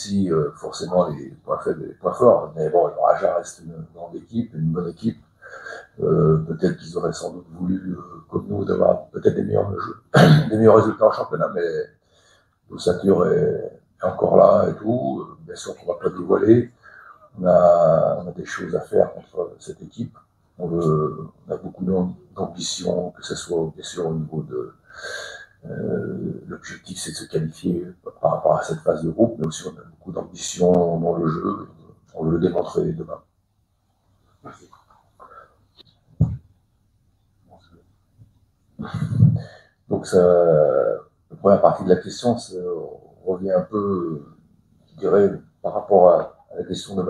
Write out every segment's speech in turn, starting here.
aussi forcément les points faibles et les points forts. Mais bon, le Raja reste une grande équipe, une bonne équipe. Peut-être qu'ils auraient sans doute voulu, comme nous, d'avoir peut-être des meilleurs jeux, des meilleurs résultats en championnat, mais l'ossature est encore là et tout. Bien sûr qu'on ne va pas dévoiler. On a des choses à faire contre cette équipe. On a beaucoup d'ambition, que ce soit bien sûr au niveau de l'objectif, c'est de se qualifier par rapport à cette phase de groupe, mais aussi on a beaucoup d'ambition dans le jeu. On veut le démontrer demain. Merci. Donc la première partie de la question revient un peu, je dirais, par rapport à la question de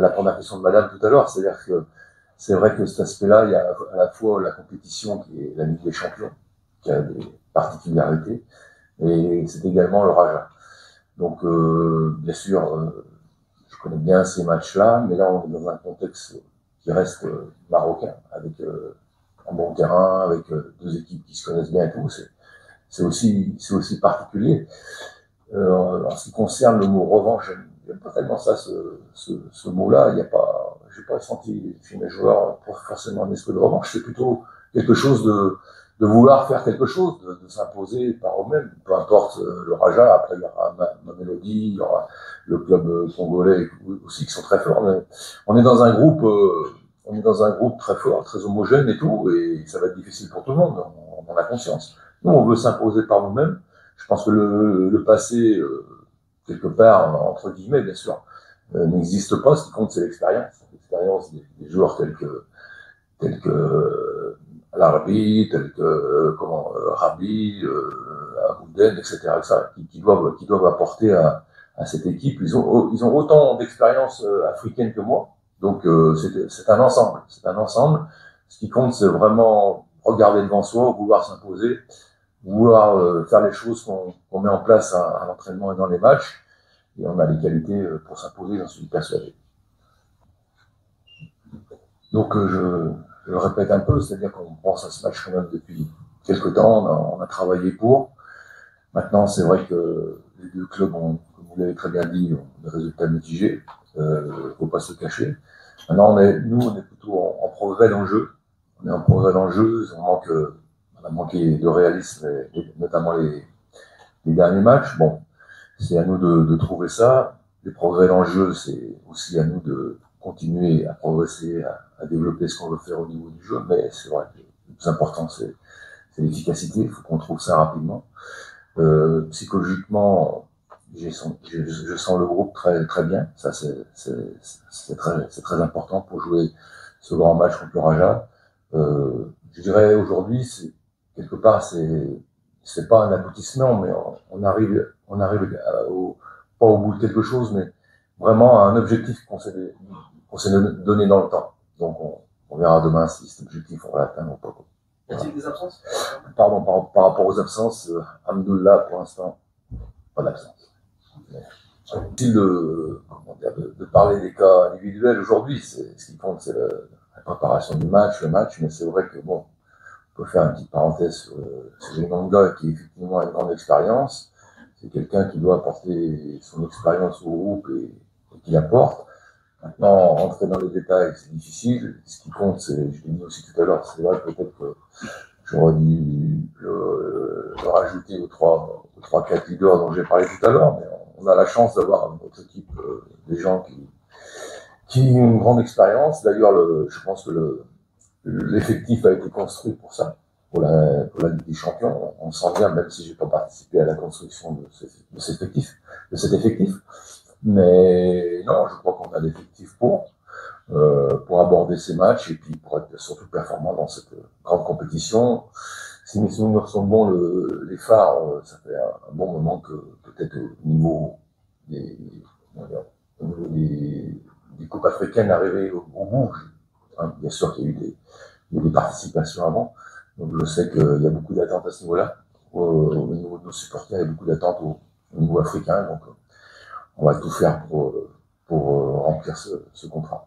la première question de Madame tout à l'heure, c'est-à-dire que c'est vrai que cet aspect-là, il y a à la fois la compétition qui est la Ligue des Champions, qui a des particularités, et c'est également le Raja. Donc, bien sûr, je connais bien ces matchs-là, mais là, on est dans un contexte qui reste marocain, avec un bon terrain, avec deux équipes qui se connaissent bien et tout. C'est aussi particulier. En ce qui concerne le mot revanche, j'aime pas tellement ça, ce mot-là. J'ai pas senti chez mes joueurs forcément un esprit de revanche. C'est plutôt quelque chose de vouloir faire quelque chose, de s'imposer par eux-mêmes. Peu importe le Raja, après il y aura ma Mélodie, il y aura le club congolais aussi qui sont très forts. Mais on est dans un groupe, très fort, très homogène et tout, et ça va être difficile pour tout le monde. On en a conscience. Nous, on veut s'imposer par nous-mêmes. Je pense que le passé, quelque part, entre guillemets, bien sûr, n'existe pas. Ce qui compte, c'est l'expérience. L'expérience des joueurs tels que Larbi, tels que Rabi, Abouden, etc., qui doivent apporter à cette équipe. Ils ont autant d'expérience africaine que moi. Donc c'est un ensemble. C'est un ensemble. Ce qui compte, c'est vraiment regarder devant soi, vouloir s'imposer, vouloir faire les choses qu'on met en place à l'entraînement et dans les matchs. Et on a les qualités pour s'imposer, j'en suis persuadé. Donc je le répète un peu, c'est-à-dire qu'on pense à ce match quand même depuis quelques temps, on a travaillé pour. Maintenant, c'est vrai que les deux clubs ont, comme vous l'avez très bien dit, ont des résultats mitigés. Faut pas se cacher. Maintenant, nous, on est plutôt en progrès dans le jeu. On est en progrès dans le jeu. On a manqué de réalisme, notamment les derniers matchs. Bon, c'est à nous de trouver ça. Les progrès dans le jeu, c'est aussi à nous de continuer à progresser, à développer ce qu'on veut faire au niveau du jeu. Mais c'est vrai que le plus important, c'est l'efficacité. Il faut qu'on trouve ça rapidement. Psychologiquement, je sens le groupe très, très bien. Ça, c'est très important pour jouer ce grand match contre le Raja. Je dirais aujourd'hui, quelque part, c'est pas un aboutissement, mais on arrive pas au bout de quelque chose, mais vraiment à un objectif qu'on s'est donné dans le temps. Donc on verra demain si cet objectif on va l'atteindre ou pas. Y a-t-il des absences? Pardon, par rapport aux absences, Hamdoullah, pour l'instant, pas d'absence. Utile de parler des cas individuels aujourd'hui. Ce qui compte, c'est la préparation du match, le match, mais c'est vrai que bon, on peut faire une petite parenthèse sur Manga qui effectivement a une grande expérience. C'est quelqu'un qui doit apporter son expérience au groupe et qui l'apporte. Maintenant, rentrer dans les détails, c'est difficile. Ce qui compte, je l'ai dit aussi tout à l'heure, c'est vrai peut-être que j'aurais dû le rajouter aux 3-4 leaders dont j'ai parlé tout à l'heure, mais on a la chance d'avoir dans notre équipe des gens qui ont une grande expérience. D'ailleurs, je pense que l'effectif a été construit pour ça, pour la Ligue des Champions. On sent bien, même si j'ai pas participé à la construction de cet effectif. Mais non, je crois qu'on a l'effectif pour aborder ces matchs et puis pour être surtout performant dans cette grande compétition. Si mes souvenirs sont bons, les phares, ça fait un bon moment que peut-être au niveau des coupes africaines arrivées au bout. Hein, bien sûr qu'il y a eu des participations avant, donc je sais qu'il y a beaucoup d'attentes à ce niveau-là. Au niveau de nos supporters, il y a beaucoup d'attentes au niveau africain, donc on va tout faire pour remplir ce contrat.